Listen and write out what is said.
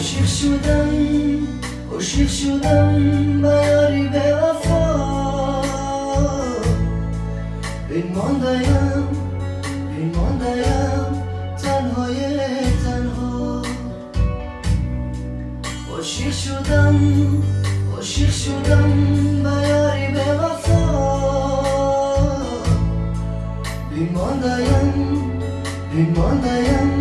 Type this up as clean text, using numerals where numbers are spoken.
عاشق شدم عاشق شدم به یاری به وفا بماندیم تنهای تنها عاشق شدم به یاری به وفا بماندیم